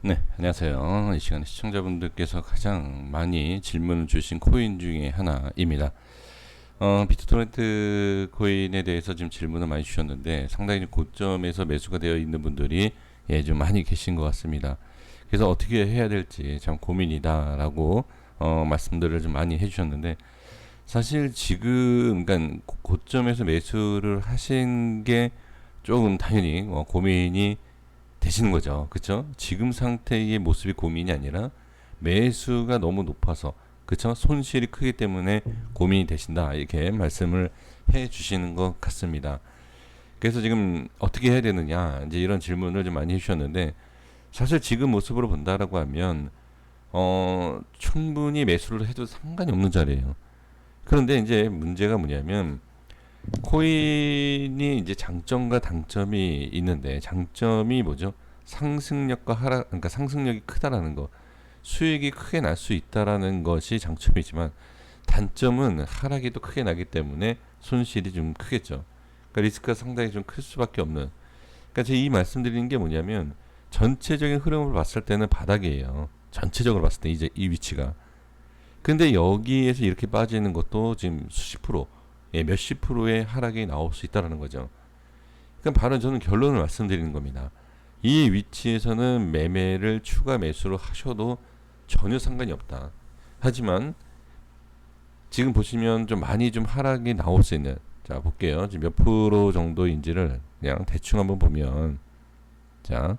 네, 안녕하세요. 이 시간에 시청자분들께서 가장 많이 질문을 주신 코인 중에 하나입니다. 비트토렌트 코인에 대해서 지금 질문을 많이 주셨는데 상당히 좀 고점에서 매수가 되어 있는 분들이 좀 많이 계신 것 같습니다. 그래서 어떻게 해야 될지 참 고민이다라고 말씀들을 좀 많이 해주셨는데 사실 지금 그러니까 고점에서 매수를 하신 게 조금 당연히 고민이 되시는 거죠. 그쵸? 지금 상태의 모습이 고민이 아니라 매수가 너무 높아서 그쵸? 손실이 크기 때문에 고민이 되신다. 이렇게 말씀을 해 주시는 것 같습니다. 그래서 지금 어떻게 해야 되느냐 이제 이런 질문을 좀 많이 해주셨는데 사실 지금 모습으로 본다라고 하면 충분히 매수를 해도 상관이 없는 자리예요. 그런데 이제 문제가 뭐냐면 코인이 이제 장점과 단점이 있는데 장점이 뭐죠? 상승력과 하락, 그러니까 상승력이 크다라는 거, 수익이 크게 날 수 있다라는 것이 장점이지만 단점은 하락이 또 크게 나기 때문에 손실이 좀 크겠죠. 그러니까 리스크가 상당히 좀 클 수밖에 없는. 그러니까 제가 이 말씀드리는 게 뭐냐면 전체적인 흐름을 봤을 때는 바닥이에요. 전체적으로 봤을 때 이제 이 위치가. 근데 여기에서 이렇게 빠지는 것도 지금 수십 프로, 몇십 프로의 하락이 나올 수 있다는 거죠. 그럼 바로 저는 결론을 말씀드리는 겁니다. 이 위치에서는 매매를 추가 매수를 하셔도 전혀 상관이 없다. 하지만 지금 보시면 좀 많이 좀 하락이 나올 수 있는, 자 볼게요. 지금 몇 프로 정도인지를 그냥 대충 한번 보면, 자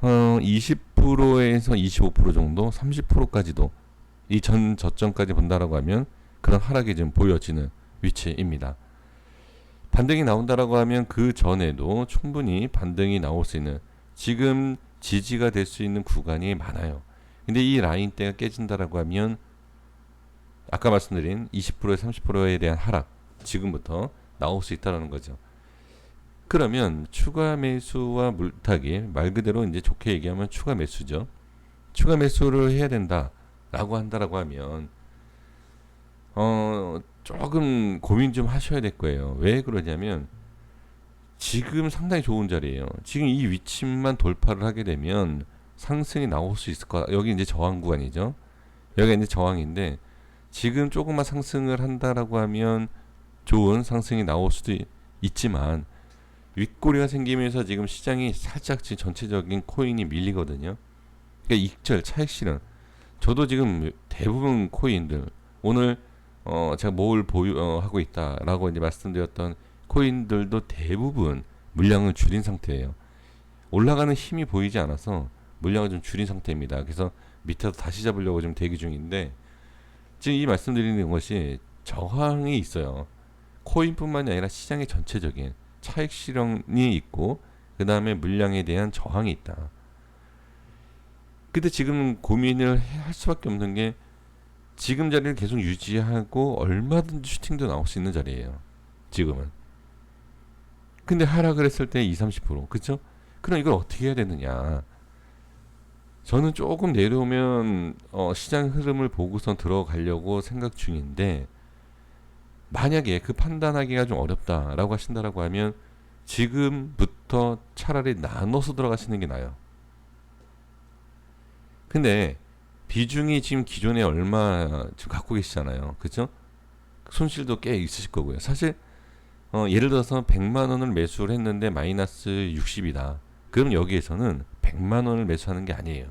20%에서 25% 정도, 30%까지도 이 전 저점까지 본다라고 하면 그런 하락이 좀 보여지는 위치입니다. 반등이 나온다라고 하면 그 전에도 충분히 반등이 나올 수 있는, 지금 지지가 될 수 있는 구간이 많아요. 근데 이 라인대가 깨진다라고 하면 아까 말씀드린 20%에 30%에 대한 하락 지금부터 나올 수 있다는 거죠. 그러면 추가 매수와 물타기, 말 그대로 이제 좋게 얘기하면 추가 매수죠. 추가 매수를 해야 된다라고 한다라고 하면 조금 고민 좀 하셔야 될 거예요. 왜 그러냐면 지금 상당히 좋은 자리예요. 지금 이 위치만 돌파를 하게 되면 상승이 나올 수 있을 거야. 여기 이제 저항 구간이죠. 여기가 이제 저항인데 지금 조금만 상승을 한다라고 하면 좋은 상승이 나올 수도 있지만 윗꼬리가 생기면서 지금 시장이 살짝 지금 전체적인 코인이 밀리거든요. 그러니까 익절 차익 실현. 저도 지금 대부분 코인들 오늘 제가 뭘 보유하고 있다라고 이제 말씀드렸던 코인들도 대부분 물량을 줄인 상태예요. 올라가는 힘이 보이지 않아서 물량을 좀 줄인 상태입니다. 그래서 밑에서 다시 잡으려고 좀 대기 중인데 지금 이 말씀드리는 것이 저항이 있어요. 코인뿐만이 아니라 시장의 전체적인 차익 실현이 있고 그 다음에 물량에 대한 저항이 있다. 근데 지금 고민을 할 수밖에 없는 게 지금 자리를 계속 유지하고 얼마든지 슈팅도 나올 수 있는 자리예요. 지금은. 근데 하락을 했을 때 20, 30%. 그쵸? 그럼 이걸 어떻게 해야 되느냐. 저는 조금 내려오면 시장 흐름을 보고선 들어가려고 생각 중인데 만약에 그 판단하기가 좀 어렵다라고 하신다라고 하면 지금부터 차라리 나눠서 들어가시는 게 나아요. 근데 비중이 지금 기존에 얼마 지금 갖고 계시잖아요. 그죠? 손실도 꽤 있으실 거고요. 사실 예를 들어서 100만 원을 매수를 했는데 마이너스 60이다. 그럼 여기에서는 100만 원을 매수하는 게 아니에요.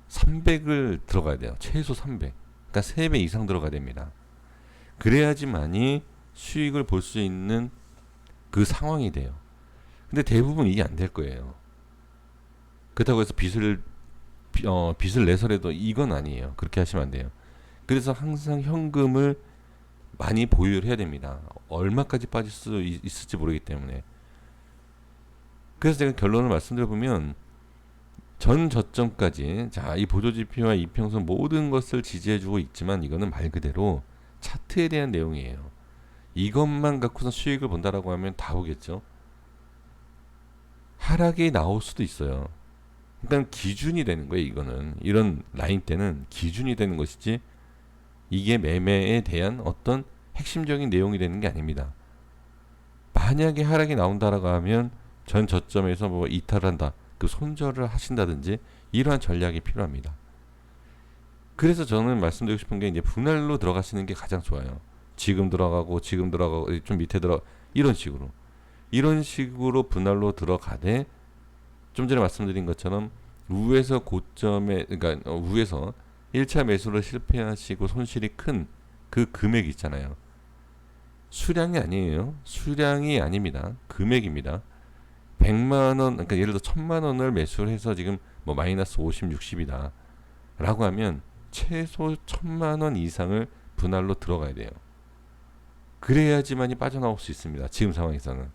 300을 들어가야 돼요. 최소 300. 그러니까 3배 이상 들어가야 됩니다. 그래야지만이 수익을 볼 수 있는 그 상황이 돼요. 근데 대부분 이게 안 될 거예요. 그렇다고 해서 빚을 내서라도 이건 아니에요. 그렇게 하시면 안 돼요. 그래서 항상 현금을 많이 보유를 해야 됩니다. 얼마까지 빠질 수 있을지 모르기 때문에. 그래서 제가 결론을 말씀드려보면 전 저점까지 이 보조지표와 이평선 모든 것을 지지해주고 있지만 이거는 말 그대로 차트에 대한 내용이에요. 이것만 갖고서 수익을 본다라고 하면 다 오겠죠. 하락이 나올 수도 있어요. 일단 기준이 되는 거예요. 이거는 이런 라인 때는 기준이 되는 것이지 이게 매매에 대한 어떤 핵심적인 내용이 되는 게 아닙니다. 만약에 하락이 나온다라고 하면 전 저점에서 뭐 이탈한다. 그 손절을 하신다든지 이러한 전략이 필요합니다. 그래서 저는 말씀드리고 싶은 게 이제 분할로 들어가시는 게 가장 좋아요. 지금 들어가고 좀 밑에 들어 이런 식으로 분할로 들어가되 좀 전에 말씀드린 것처럼 위에서 고점에 그러니까 위에서 1차 매수를 실패하시고 손실이 큰 그 금액 있잖아요. 수량이 아니에요. 수량이 아닙니다. 금액입니다. 100만 원, 그러니까 예를 들어 1000만 원을 매수를 해서 지금 뭐 마이너스 50, 60이다. 라고 하면 최소 1000만 원 이상을 분할로 들어가야 돼요. 그래야지만이 빠져나올 수 있습니다. 지금 상황에서는.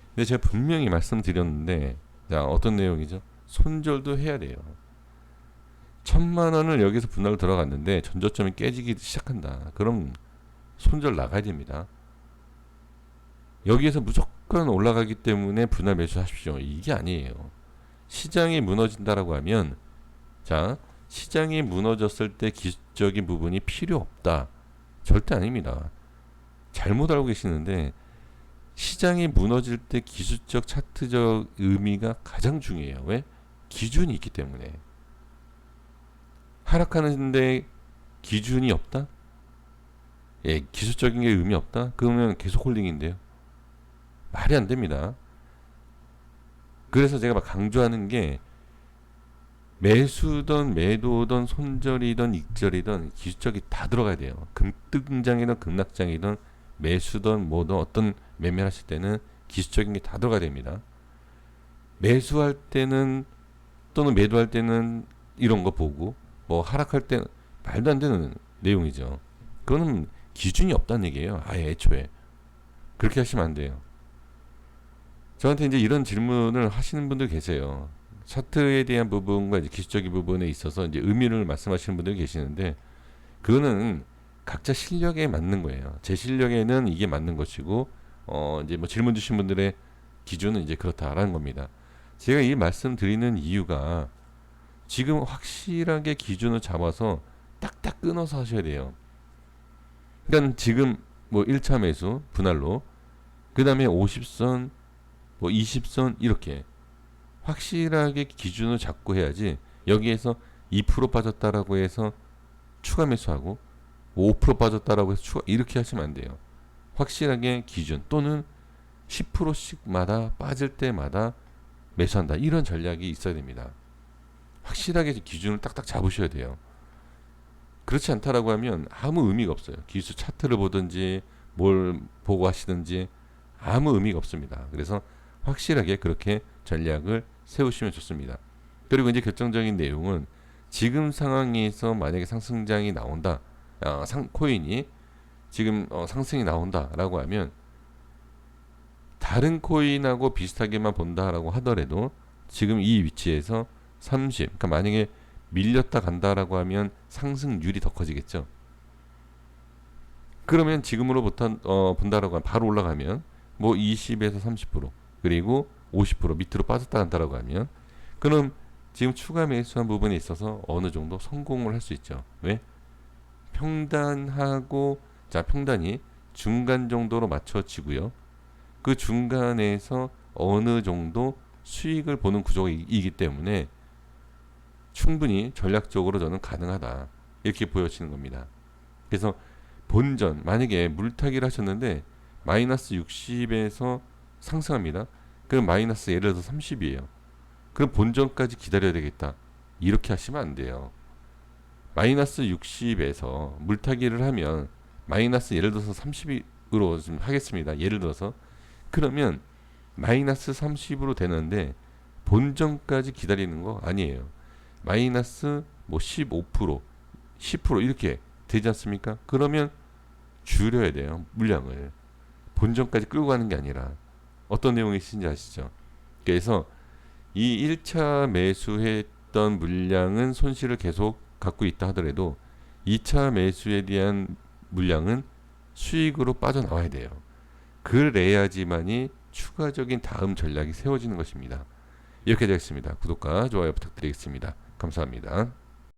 근데 제가 분명히 말씀드렸는데, 자, 어떤 내용이죠? 손절도 해야 돼요. 1000만 원을 여기서 분할로 들어갔는데 전저점이 깨지기 시작한다. 그럼 손절 나가야 됩니다. 여기에서 무조건 올라가기 때문에 분할 매수하십시오. 이게 아니에요. 시장이 무너진다라고 하면, 자, 시장이 무너졌을 때 기술적인 부분이 필요 없다. 절대 아닙니다. 잘못 알고 계시는데 시장이 무너질 때 기술적 차트적 의미가 가장 중요해요. 왜? 기준이 있기 때문에. 하락하는데 기준이 없다? 예, 기술적인 게 의미 없다? 그러면 계속 홀딩인데요. 말이 안 됩니다. 그래서 제가 막 강조하는 게 매수든 매도든 손절이든 익절이든 기술적이 다 들어가야 돼요. 급등장이든 급락장이든 매수든 뭐든 어떤 매매를 하실 때는 기술적인 게 다 들어가야 됩니다. 매수할 때는 또는 매도할 때는 이런 거 보고 뭐 하락할 때는 말도 안 되는 내용이죠. 그거는 기준이 없다는 얘기예요. 아예 애초에. 그렇게 하시면 안 돼요. 저한테 이제 이런 질문을 하시는 분들 계세요. 차트에 대한 부분과 이제 기술적인 부분에 있어서 이제 의미를 말씀하시는 분들이 계시는데 그거는 각자 실력에 맞는 거예요. 제 실력에는 이게 맞는 것이고 이제 뭐 질문 주신 분들의 기준은 이제 그렇다라는 겁니다. 제가 이 말씀 드리는 이유가 지금 확실하게 기준을 잡아서 딱딱 끊어서 하셔야 돼요. 그러니까 지금 뭐 1차 매수 분할로 그 다음에 50선 뭐 20선 이렇게 확실하게 기준을 잡고 해야지 여기에서 2% 빠졌다라고 해서 추가 매수하고 5% 빠졌다라고 해서 추가 이렇게 하시면 안 돼요. 확실하게 기준 또는 10%씩마다 빠질 때마다 매수한다. 이런 전략이 있어야 됩니다. 확실하게 기준을 딱딱 잡으셔야 돼요. 그렇지 않다라고 하면 아무 의미가 없어요. 기술 차트를 보든지 뭘 보고 하시든지 아무 의미가 없습니다. 그래서 확실하게 그렇게 전략을 세우시면 좋습니다. 그리고 이제 결정적인 내용은 지금 상황에서 만약에 상승장이 나온다, 코인이 지금 상승이 나온다라고 하면 다른 코인하고 비슷하게만 본다라고 하더라도 지금 이 위치에서 30, 그러니까 만약에 밀렸다 간다라고 하면 상승률이 더 커지겠죠. 그러면 지금으로부터 본다라고 하면 바로 올라가면 뭐 20에서 30% 그리고 50% 밑으로 빠졌다 간다라고 하면 그럼 지금 추가 매수한 부분에 있어서 어느 정도 성공을 할 수 있죠. 왜? 평단하고 평단이 중간 정도로 맞춰지고요. 그 중간에서 어느 정도 수익을 보는 구조이기 때문에 충분히 전략적으로 저는 가능하다. 이렇게 보여지는 겁니다. 그래서 본전 만약에 물타기를 하셨는데 마이너스 60에서 상승합니다. 그럼 마이너스 예를 들어서 30이에요. 그럼 본전까지 기다려야 되겠다. 이렇게 하시면 안 돼요. 마이너스 60에서 물타기를 하면 마이너스 예를 들어서 30으로 좀 하겠습니다. 예를 들어서 그러면 마이너스 30으로 되는데 본전까지 기다리는 거 아니에요. 마이너스 뭐 15%, 10% 이렇게 되지 않습니까? 그러면 줄여야 돼요. 물량을. 본전까지 끌고 가는 게 아니라 어떤 내용이 있는지 아시죠? 그래서 이 1차 매수했던 물량은 손실을 계속 갖고 있다 하더라도 2차 매수에 대한 물량은 수익으로 빠져나와야 돼요. 그래야지만이 추가적인 다음 전략이 세워지는 것입니다. 이렇게 되겠습니다. 구독과 좋아요 부탁드리겠습니다. 감사합니다.